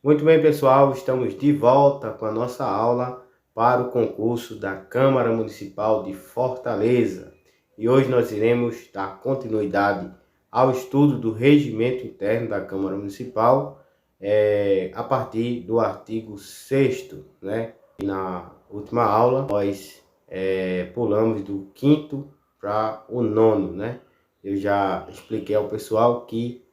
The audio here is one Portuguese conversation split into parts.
Muito bem, pessoal, estamos de volta com a nossa aula para o concurso da Câmara Municipal de Fortaleza. E hoje nós iremos dar continuidade ao estudo do regimento interno da Câmara Municipal, a partir do artigo 6º, né? Na última aula, nós pulamos do 5º para o 9º, né? Eu já expliquei ao pessoal que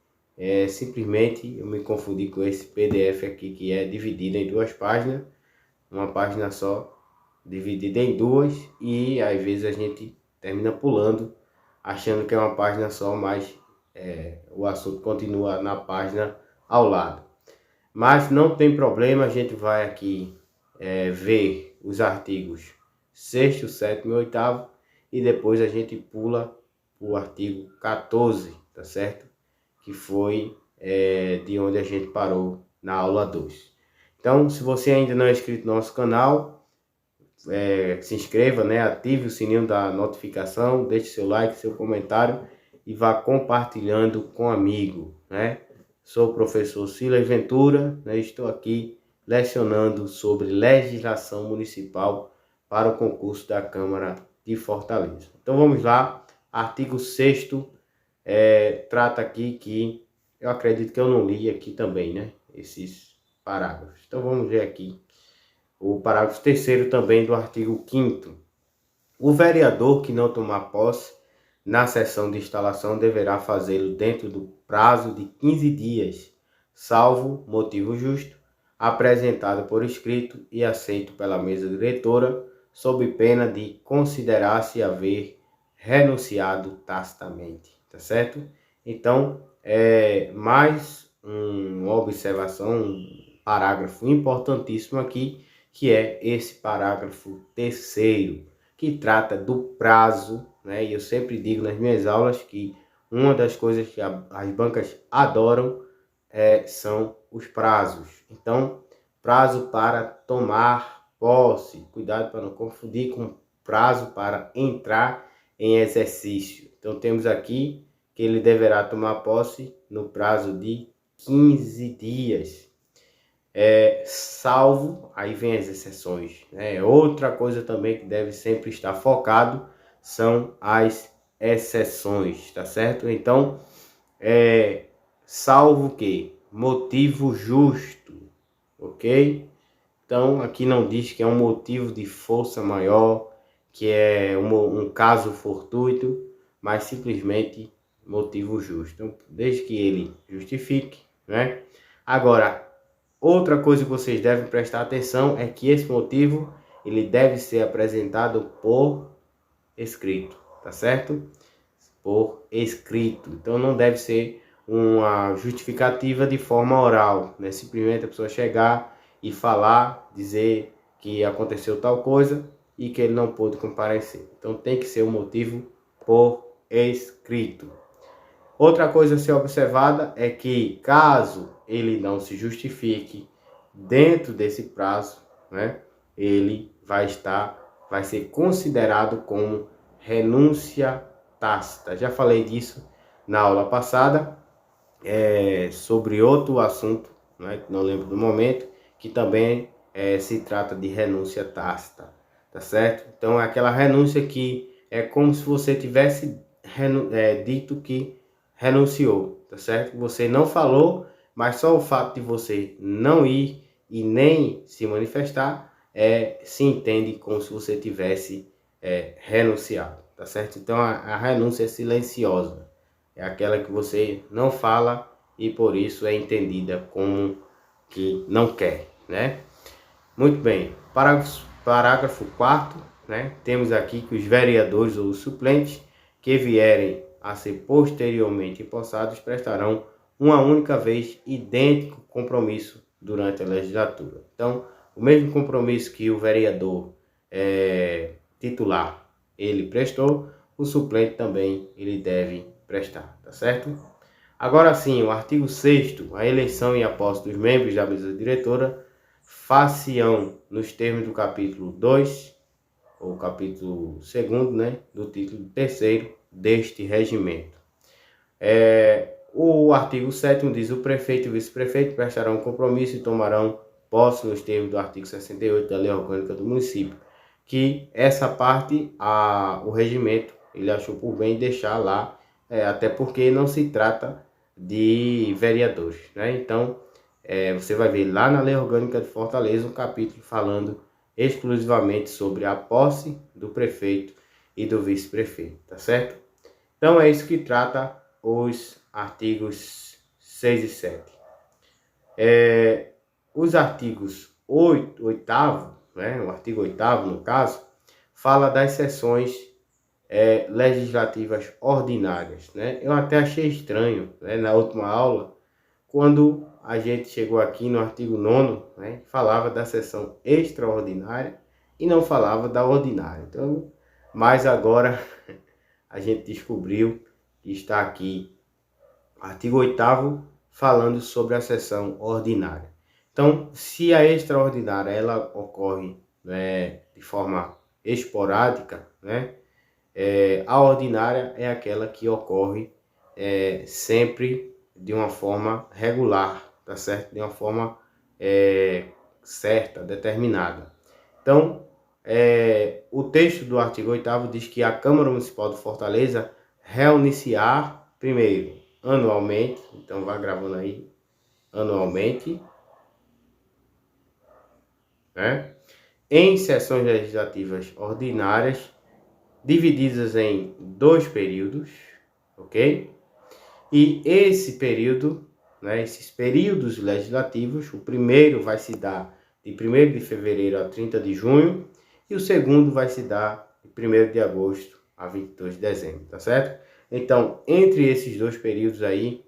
simplesmente eu me confundi com esse PDF aqui, que é dividido em duas páginas, uma página só dividida em duas, e às vezes a gente termina pulando achando que é uma página só, mas o assunto continua na página ao lado. Mas não tem problema, a gente vai aqui ver os artigos 6º, 7º e 8º, e depois a gente pula o artigo 14, tá certo? Que foi de onde a gente parou na aula 2. Então, se você ainda não é inscrito no nosso canal, se inscreva, né? Ative o sininho da notificação, deixe seu like, seu comentário e vá compartilhando com amigo, né? Sou o professor Silas Ventura, né? Estou aqui lecionando sobre legislação municipal para o concurso da Câmara de Fortaleza. Então vamos lá, artigo 6º, trata aqui que eu acredito que eu não li aqui também, né? Esses parágrafos. Então vamos ver aqui o parágrafo 3º também do artigo 5º. O vereador que não tomar posse na sessão de instalação deverá fazê-lo dentro do prazo de 15 dias, salvo motivo justo, apresentado por escrito e aceito pela mesa diretora, sob pena de considerar-se haver renunciado tacitamente, tá certo? Então, mais uma observação, um parágrafo importantíssimo aqui, que é esse parágrafo 3º, que trata do prazo, né? E eu sempre digo nas minhas aulas que uma das coisas que as bancas adoram são os prazos. Então, prazo para tomar posse, cuidado para não confundir com prazo para entrar em exercício. Então, temos aqui que ele deverá tomar posse no prazo de 15 dias. Salvo, aí vem as exceções, né? Outra coisa também que deve sempre estar focado são as exceções, tá certo? Então, salvo que motivo justo, ok? Então, aqui não diz que é um motivo de força maior, que é um caso fortuito, mas simplesmente motivo justo. Então, desde que ele justifique, né? Agora, outra coisa que vocês devem prestar atenção é que esse motivo ele deve ser apresentado por escrito, tá certo? Por escrito. Então não deve ser uma justificativa de forma oral, né? Simplesmente a pessoa chegar e falar, dizer que aconteceu tal coisa e que ele não pôde comparecer. Então tem que ser um motivo por escrito. Outra coisa a ser observada é que, caso ele não se justifique dentro desse prazo, né, ele vai ser considerado como renúncia tácita. Já falei disso na aula passada, sobre outro assunto, né, não lembro do momento, que também se trata de renúncia tácita, tá certo? Então é aquela renúncia que é como se você tivesse dito que renunciou, tá certo? Você não falou, mas só o fato de você não ir e nem se manifestar se entende como se você tivesse renunciado, tá certo? Então a renúncia é silenciosa, é aquela que você não fala e por isso é entendida como que não quer, né? Muito bem, parágrafo 4º, né? Temos aqui que os vereadores ou os suplentes que vierem a ser posteriormente empossados prestarão uma única vez idêntico compromisso durante a legislatura. Então, o mesmo compromisso que o vereador titular ele prestou, o suplente também ele deve prestar, tá certo? Agora sim, o artigo 6º, a eleição e a posse dos membros da mesa diretora far-se-ão nos termos do capítulo 2, ou capítulo 2º, né, do título 3º deste regimento. O artigo 7º diz: o prefeito e o vice-prefeito prestarão compromisso e tomarão posse nos termos do artigo 68 da Lei Orgânica do Município. Que essa parte, o regimento, ele achou por bem deixar lá, até porque não se trata de vereadores, né? Então, você vai ver lá na Lei Orgânica de Fortaleza um capítulo falando exclusivamente sobre a posse do prefeito e do vice-prefeito, tá certo? Então é isso que trata os artigos 6 e 7. Os artigos 8º, né, o artigo 8º no caso, fala das sessões legislativas ordinárias, né? Eu até achei estranho, né, na última aula, quando a gente chegou aqui no artigo 9º, né, falava da sessão extraordinária e não falava da ordinária. Então, mas agora a gente descobriu que está aqui artigo 8º falando sobre a sessão ordinária. Então, se a extraordinária ela ocorre, né, de forma esporádica, né, a ordinária é aquela que ocorre sempre de uma forma regular, tá certo? De uma forma certa, determinada. Então, o texto do artigo 8º diz que a Câmara Municipal de Fortaleza reunir-se-á primeiro anualmente, então vai gravando aí, anualmente, né? Em sessões legislativas ordinárias, divididas em 2 períodos, ok? E esse período, né, esses períodos legislativos, o primeiro vai se dar de 1º de fevereiro a 30 de junho, e o segundo vai se dar de 1º de agosto a 22 de dezembro, tá certo? Então, entre esses 2 períodos aí,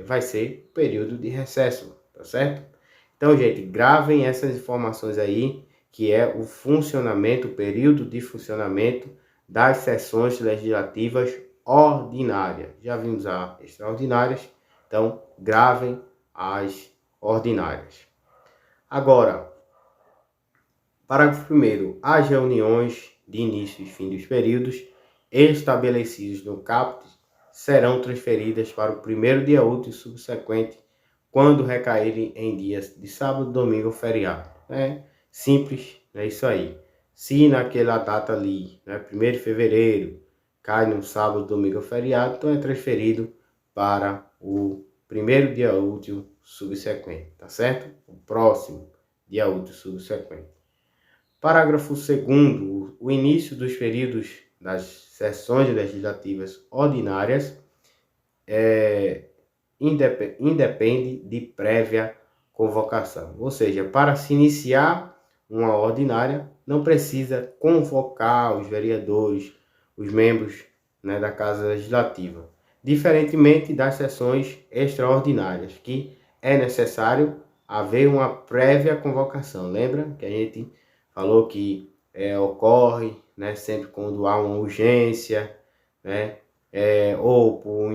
vai ser período de recesso, tá certo? Então, gente, gravem essas informações aí, que é o funcionamento, o período de funcionamento das sessões legislativas ordinárias. Já vimos as extraordinárias, então gravem as ordinárias. Agora, parágrafo 1º. As reuniões de início e fim dos períodos estabelecidos no caput serão transferidas para o primeiro dia útil subsequente, quando recaírem em dias de sábado, domingo ou feriado. É simples, é isso aí. Se naquela data ali, né, 1º de fevereiro, cai no sábado, domingo ou feriado, então é transferido para o primeiro dia útil subsequente, tá certo? O próximo dia útil subsequente. Parágrafo 2º. O início dos períodos das sessões legislativas ordinárias independe de prévia convocação. Ou seja, para se iniciar uma ordinária, não precisa convocar os vereadores, os membros, né, da Casa Legislativa. Diferentemente das sessões extraordinárias, que é necessário haver uma prévia convocação. Lembra que a gente falou que ocorre, né, sempre quando há uma urgência, né, ou por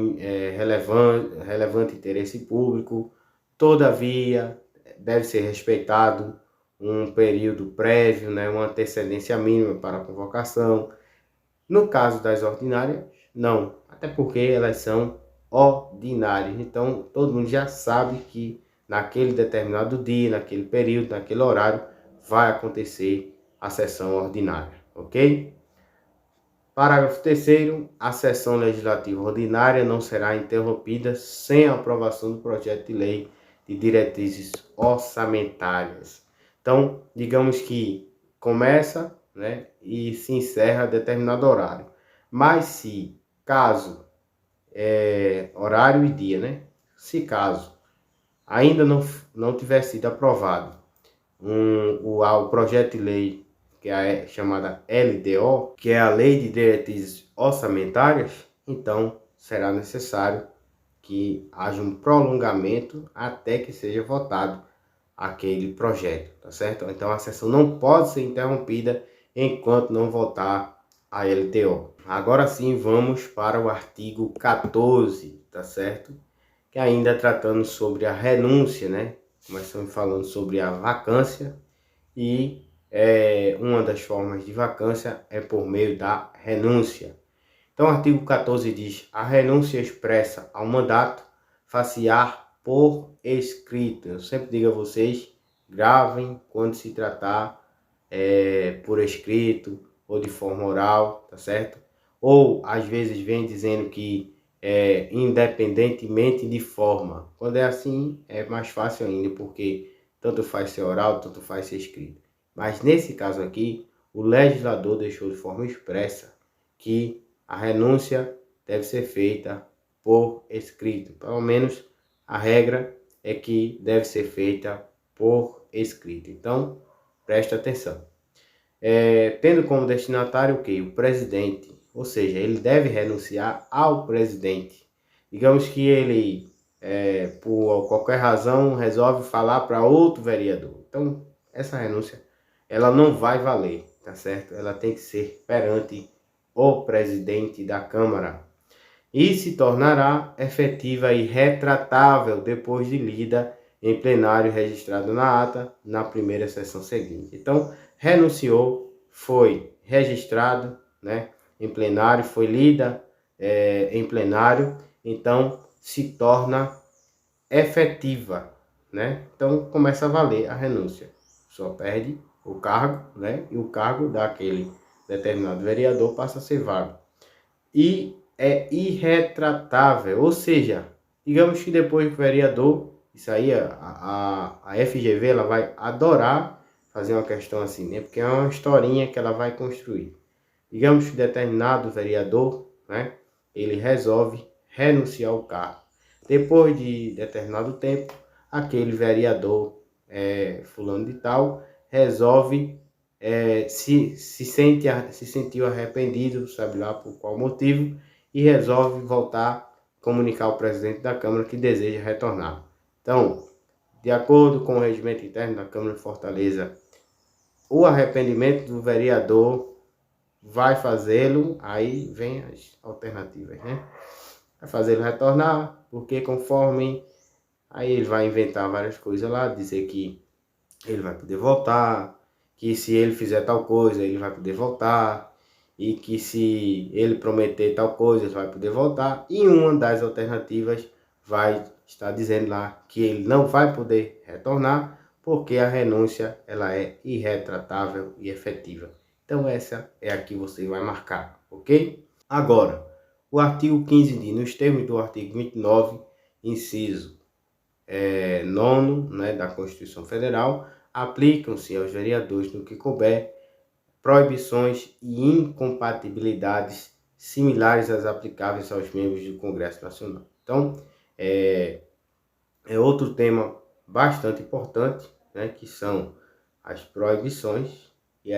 relevante interesse público. Todavia, deve ser respeitado um período prévio, né, uma antecedência mínima para a convocação. No caso das ordinárias, não, até porque elas são ordinárias. Então, todo mundo já sabe que naquele determinado dia, naquele período, naquele horário, vai acontecer a sessão ordinária, ok? Parágrafo 3º. A sessão legislativa ordinária não será interrompida sem a aprovação do projeto de lei de diretrizes orçamentárias. Então, digamos que começa, né, e se encerra a determinado horário. Mas se, caso, horário e dia, né? Se caso ainda não tiver sido aprovado o projeto de lei, que é a chamada LDO, que é a Lei de Diretrizes Orçamentárias, então será necessário que haja um prolongamento até que seja votado aquele projeto, tá certo? Então a sessão não pode ser interrompida enquanto não votar a LDO. Agora sim, vamos para o artigo 14, tá certo? Que ainda tratando sobre a renúncia, né? Começamos falando sobre a vacância e uma das formas de vacância é por meio da renúncia. Então, o artigo 14 diz: a renúncia expressa ao mandato faciar por escrito. Eu sempre digo a vocês, gravem quando se tratar por escrito ou de forma oral, tá certo? Ou às vezes vem dizendo que independentemente de forma. Quando é assim, é mais fácil ainda, porque tanto faz ser oral, tanto faz ser escrito. Mas nesse caso aqui, o legislador deixou de forma expressa que a renúncia deve ser feita por escrito. Pelo menos a regra é que deve ser feita por escrito. Então, preste atenção. Tendo como destinatário o quê? O presidente. Ou seja, ele deve renunciar ao presidente. Digamos que ele, por qualquer razão, resolve falar para outro vereador. Então, essa renúncia, ela não vai valer, tá certo? Ela tem que ser perante o presidente da Câmara e se tornará efetiva e retratável depois de lida em plenário registrado na ata na primeira sessão seguinte. Então, renunciou, foi registrado, né, em plenário, foi lida em plenário, então se torna efetiva, né? Então começa a valer a renúncia. Só perde o cargo, né? E o cargo daquele determinado vereador passa a ser vago. E é irretratável, ou seja, digamos que depois do vereador, isso aí a FGV ela vai adorar fazer uma questão assim, né? Porque é uma historinha que ela vai construir. Digamos que determinado vereador, né? Ele resolve renunciar ao cargo. Depois de determinado tempo, aquele vereador fulano de tal resolve se sentiu arrependido, sabe lá por qual motivo, e resolve voltar a comunicar ao presidente da Câmara que deseja retornar. Então, de acordo com o regimento interno da Câmara de Fortaleza, o arrependimento do vereador vai fazê-lo, aí vem as alternativas, né? Vai fazê-lo retornar, porque conforme, aí ele vai inventar várias coisas lá, dizer que ele vai poder voltar, que se ele fizer tal coisa, ele vai poder voltar, e que se ele prometer tal coisa, ele vai poder voltar, e uma das alternativas vai estar dizendo lá que ele não vai poder retornar, porque a renúncia ela é irretratável e efetiva. Então essa é a que você vai marcar, ok? Agora, o artigo 15 diz, nos termos do artigo 29, inciso 9º, né, da Constituição Federal, aplicam-se aos vereadores no que couber proibições e incompatibilidades similares às aplicáveis aos membros do Congresso Nacional. Então, é outro tema bastante importante, né, que são as proibições e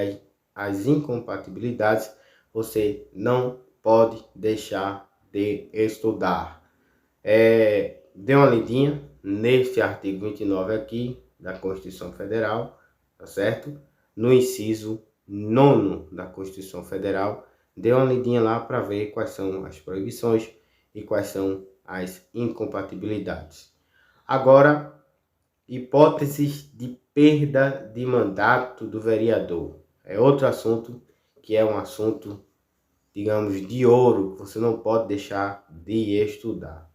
as incompatibilidades. Você não pode deixar de estudar. Dê uma lidinha neste artigo 29 aqui da Constituição Federal, tá certo? No inciso 9º da Constituição Federal, dê uma lidinha lá para ver quais são as proibições e quais são as incompatibilidades. Agora, hipóteses de perda de mandato do vereador. É outro assunto que é um assunto, digamos, de ouro, que você não pode deixar de estudar.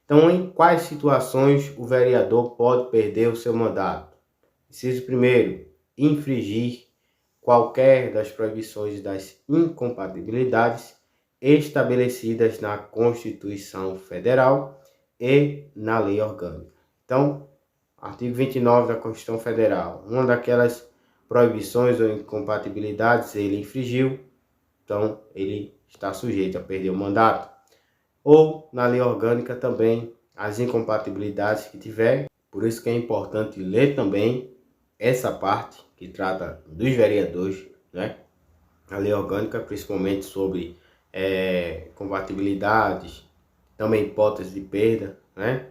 Então, em quais situações o vereador pode perder o seu mandato? Inciso 1º, infringir qualquer das proibições das incompatibilidades estabelecidas na Constituição Federal e na Lei Orgânica. Então, artigo 29 da Constituição Federal, uma daquelas proibições ou incompatibilidades ele infringiu, então ele está sujeito a perder o mandato. Ou na lei orgânica também as incompatibilidades que tiver. Por isso que é importante ler também essa parte que trata dos vereadores, né? A lei orgânica, principalmente sobre compatibilidades, também hipótese de perda, né?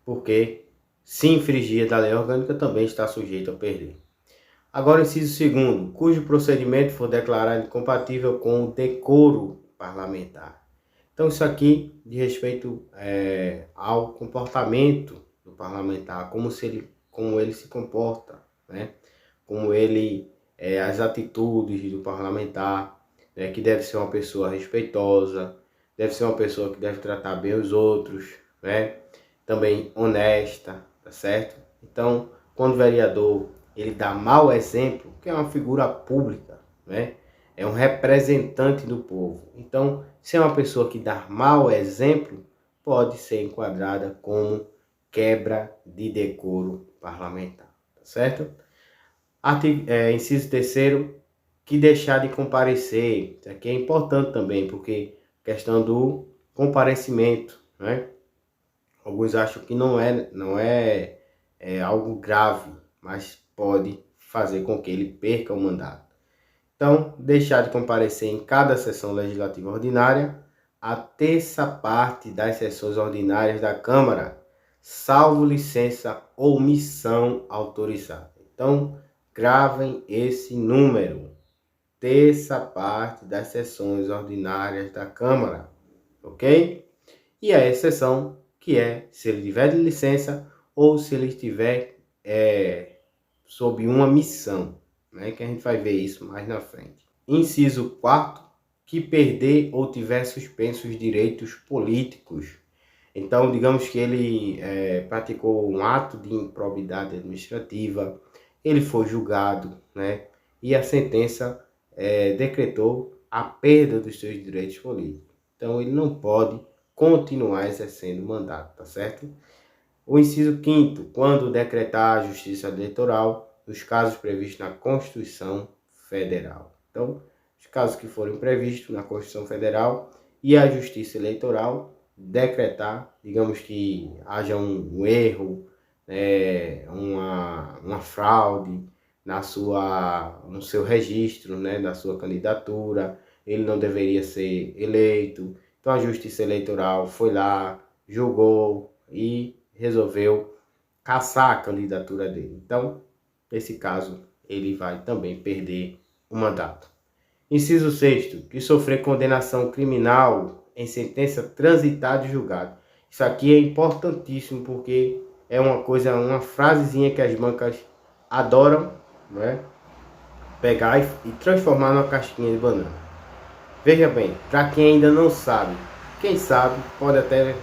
Porque se infringir da lei orgânica também está sujeito a perder. Agora, inciso 2º, cujo procedimento for declarado incompatível com o decoro parlamentar. Então, isso aqui de respeito ao comportamento do parlamentar, como ele se comporta, né? Como ele, as atitudes do parlamentar, né, que deve ser uma pessoa respeitosa, deve ser uma pessoa que deve tratar bem os outros, né, também honesta, tá certo? Então, quando o vereador ele dá mau exemplo, que é uma figura pública, né, é um representante do povo. Então, se é uma pessoa que dá mau exemplo, pode ser enquadrada como quebra de decoro parlamentar, tá certo? Inciso terceiro, que deixar de comparecer. Isso aqui é importante também, porque questão do comparecimento, né? Alguns acham que não é algo grave, mas pode fazer com que ele perca o mandato. Então, deixar de comparecer em cada sessão legislativa ordinária, a terça parte das sessões ordinárias da Câmara, salvo licença ou missão autorizada. Então, gravem esse número. Terça parte das sessões ordinárias da Câmara, ok? E a exceção, que é se ele tiver de licença ou se ele estiver sob uma missão, né? Que a gente vai ver isso mais na frente. Inciso 4, que perder ou tiver suspenso os direitos políticos. Então, digamos que ele praticou um ato de improbidade administrativa, ele foi julgado, né? E a sentença decretou a perda dos seus direitos políticos. Então, ele não pode continuar exercendo o mandato, tá certo? O inciso 5º, quando decretar a justiça eleitoral, nos casos previstos na Constituição Federal. Então, os casos que forem previstos na Constituição Federal e a Justiça Eleitoral decretar, digamos que haja um erro, uma fraude no seu registro, né, da sua candidatura, ele não deveria ser eleito. Então a Justiça Eleitoral foi lá, julgou e resolveu cassar a candidatura dele. Então, nesse caso, ele vai também perder o mandato. Inciso 6º, que sofrer condenação criminal em sentença transitada e julgada. Isso aqui é importantíssimo porque é uma frasezinha que as bancas adoram, né? Pegar e transformar numa casquinha de banana. Veja bem, para quem ainda não sabe, quem sabe pode até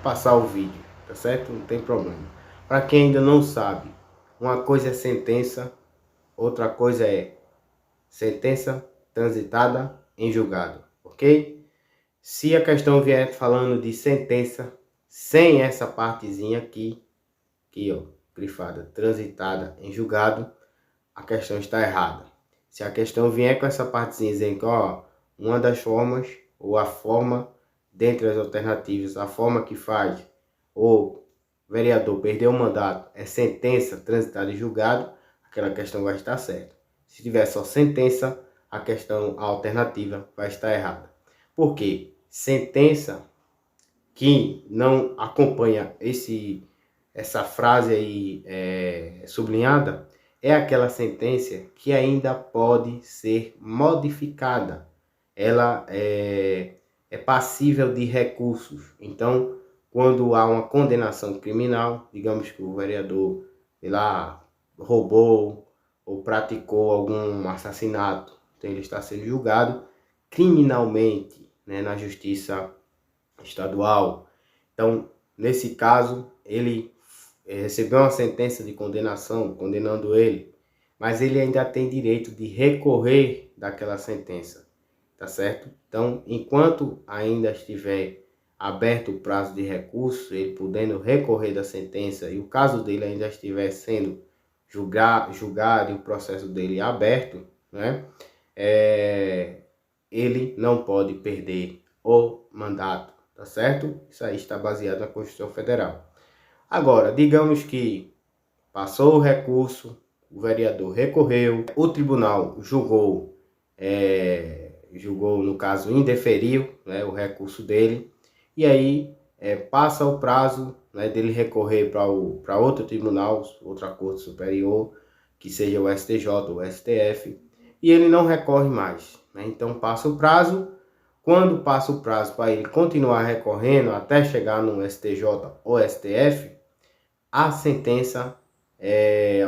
passar o vídeo, tá certo? Não tem problema. Para quem ainda não sabe, uma coisa é sentença, outra coisa é sentença transitada em julgado, ok? Se a questão vier falando de sentença, sem essa partezinha aqui ó, grifada, transitada em julgado, a questão está errada. Se a questão vier com essa partezinha dizendo que, ó, uma das formas, ou a forma, dentre as alternativas, a forma que faz o vereador perder o mandato é sentença transitada em julgado, aquela questão vai estar certa. Se tiver só sentença, a alternativa vai estar errada. Por quê? Sentença que não acompanha essa frase aí sublinhada, é aquela sentença que ainda pode ser modificada. Ela é passível de recursos. Então, quando há uma condenação criminal, digamos que o vereador lá roubou ou praticou algum assassinato, então ele está sendo julgado criminalmente, né, na justiça estadual. Então, nesse caso, ele recebeu uma sentença de condenação, condenando ele, mas ele ainda tem direito de recorrer daquela sentença, tá certo? Então, enquanto ainda estiver aberto o prazo de recurso, ele podendo recorrer da sentença e o caso dele ainda estiver sendo julgado e o processo dele aberto, né? Ele não pode perder o mandato, tá certo? Isso aí está baseado na Constituição Federal. Agora, digamos que passou o recurso, o vereador recorreu, o tribunal julgou, no caso, indeferiu, né, o recurso dele, e aí passa o prazo, né, dele recorrer para outro tribunal, outra corte superior, que seja o STJ ou o STF, e ele não recorre mais, né? Então passa o prazo. Quando passa o prazo para ele continuar recorrendo até chegar no STJ ou STF, a sentença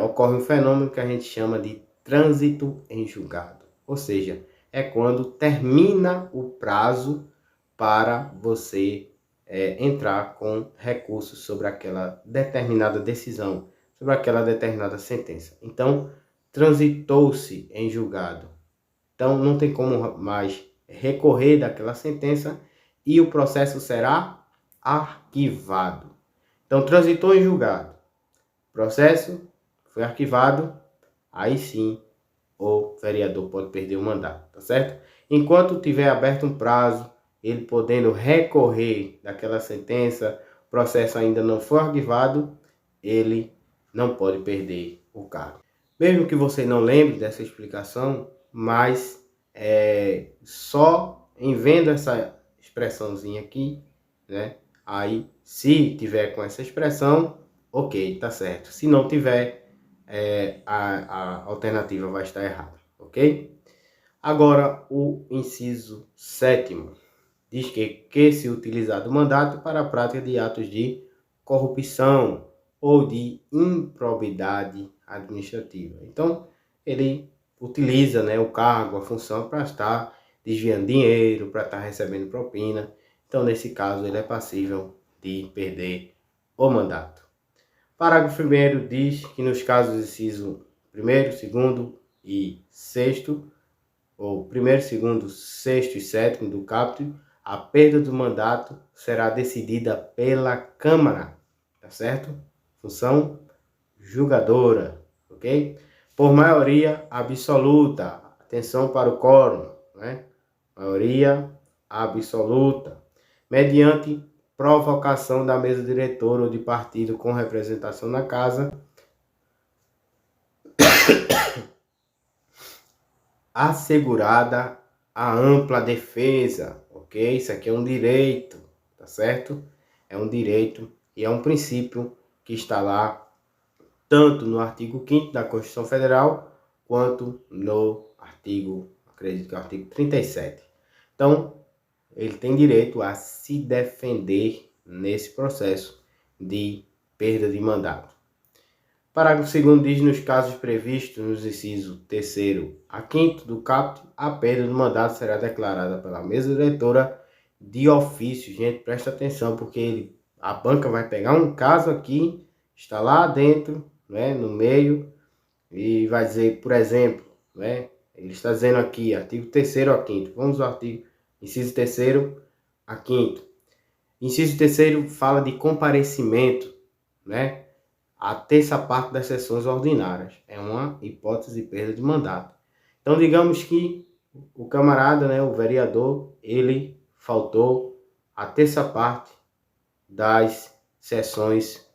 ocorre um fenômeno que a gente chama de trânsito em julgado. Ou seja, é quando termina o prazo para você entrar com recursos sobre aquela determinada decisão, sobre aquela determinada sentença. Então, transitou-se em julgado. Então, não tem como mais recorrer daquela sentença e o processo será arquivado. Então, transitou em julgado. Processo foi arquivado, aí sim o vereador pode perder o mandato, tá certo? Enquanto tiver aberto um prazo, ele podendo recorrer daquela sentença, o processo ainda não foi arquivado, ele não pode perder o cargo. Mesmo que você não lembre dessa explicação, mas só em vendo essa expressãozinha aqui, né? Aí, se tiver com essa expressão, ok, tá certo. Se não tiver, a alternativa vai estar errada, ok? Agora, o inciso 7º diz que se utilizar do mandato para a prática de atos de corrupção ou de improbidade administrativa. Então, ele utiliza, né, o cargo, a função para estar desviando dinheiro, para estar recebendo propina. Então, nesse caso, ele é passível de perder o mandato. Parágrafo 1º diz que nos casos inciso 1º, 2º e 6º, ou 1º, 2º, 6º e 7º do caput, a perda do mandato será decidida pela Câmara, tá certo? Função julgadora, ok? Por maioria absoluta. Atenção para o quórum, né? Maioria absoluta. Mediante provocação da mesa diretora ou de partido com representação na casa, assegurada a ampla defesa, ok? Isso aqui é um direito, tá certo? É um direito e é um princípio que está lá tanto no artigo 5º da Constituição Federal quanto no artigo, acredito que é o artigo 37. Então, ele tem direito a se defender nesse processo de perda de mandato. Parágrafo 2º diz, nos casos previstos nos incisos 3º a 5º do caput, a perda do mandato será declarada pela mesa diretora de ofício. Gente, presta atenção, porque a banca vai pegar um caso aqui, está lá dentro, né, no meio, e vai dizer, por exemplo, né, ele está dizendo aqui, artigo 3º a 5º. Vamos ao artigo, inciso 3º a 5º. Inciso 3º fala de comparecimento, né? A terça parte das sessões ordinárias. É uma hipótese de perda de mandato. Então, digamos que o camarada, né, o vereador, ele faltou a terça parte das sessões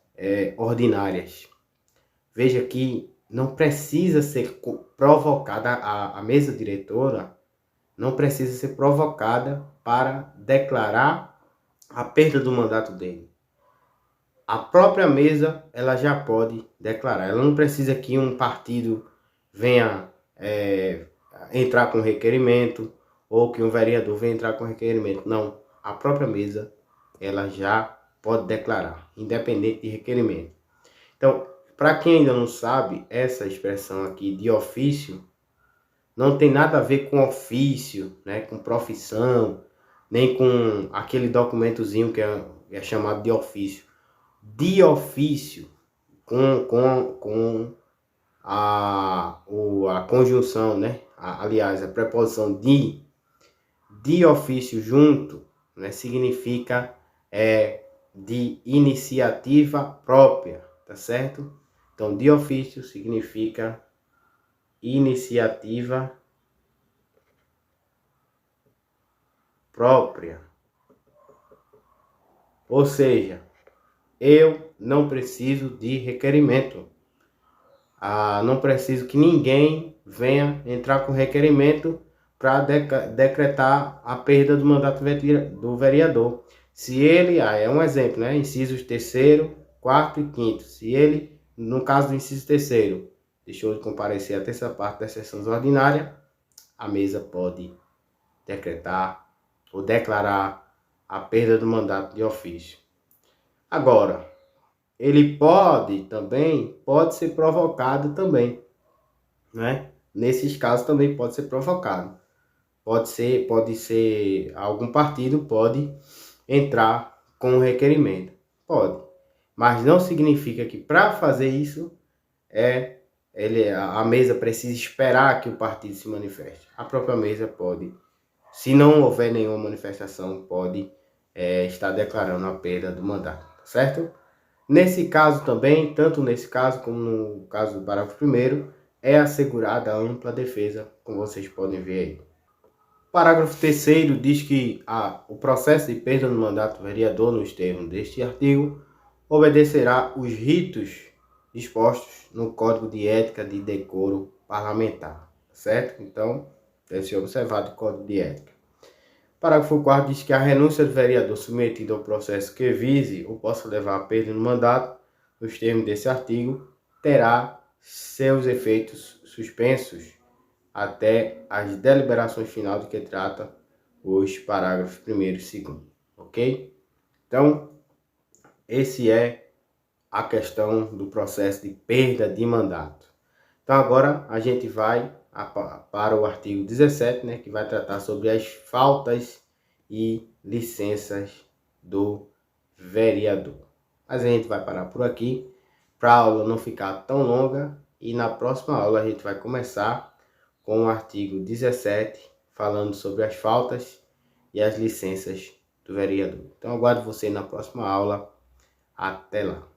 ordinárias. Veja que não precisa ser provocada, a mesa diretora não precisa ser provocada para declarar a perda do mandato dele. A própria mesa, ela já pode declarar. Ela não precisa que um partido venha entrar com requerimento ou que um vereador venha entrar com requerimento. Não. A própria mesa, ela já pode declarar, independente de requerimento. Então, para quem ainda não sabe, essa expressão aqui de ofício não tem nada a ver com ofício, né, com profissão, nem com aquele documentozinho que é chamado de ofício. De ofício, com a conjunção, né? Aliás, a preposição de ofício junto, né? Significa de iniciativa própria, tá certo? Então, de ofício significa iniciativa própria. Ou seja, eu não preciso de requerimento. Não preciso que ninguém venha entrar com requerimento para decretar a perda do mandato do vereador. Se ele, é um exemplo, né? Incisos 3º, 4º e 5º. Se ele, no caso do inciso 3º, deixou de comparecer a terça parte das sessões ordinárias, a mesa pode decretar ou declarar a perda do mandato de ofício. Agora, ele pode ser provocado também, né? Nesses casos também pode ser provocado. pode ser algum partido pode entrar com um requerimento. Pode. Mas não significa que para fazer isso a mesa precisa esperar que o partido se manifeste. A própria mesa pode, se não houver nenhuma manifestação, pode estar declarando a perda do mandato, certo? Nesse caso também, tanto nesse caso como no caso do parágrafo 1º, é assegurada a ampla defesa, como vocês podem ver aí. O parágrafo 3º diz que o processo de perda do mandato do vereador, nos termos deste artigo, obedecerá os ritos dispostos no Código de Ética de Decoro Parlamentar, certo? Então, deve ser observado o Código de Ética. O parágrafo 4º diz que a renúncia do vereador submetido ao processo que vise ou possa levar à perda do mandato, nos termos desse artigo, terá seus efeitos suspensos até as deliberações final de que trata os parágrafos 1º e 2º, ok? Então, esse é a questão do processo de perda de mandato. Então, agora a gente vai para o artigo 17, né, que vai tratar sobre as faltas e licenças do vereador. Mas a gente vai parar por aqui, para a aula não ficar tão longa, e na próxima aula a gente vai começar com o artigo 17, falando sobre as faltas e as licenças do vereador. Então, aguardo você na próxima aula. Até lá!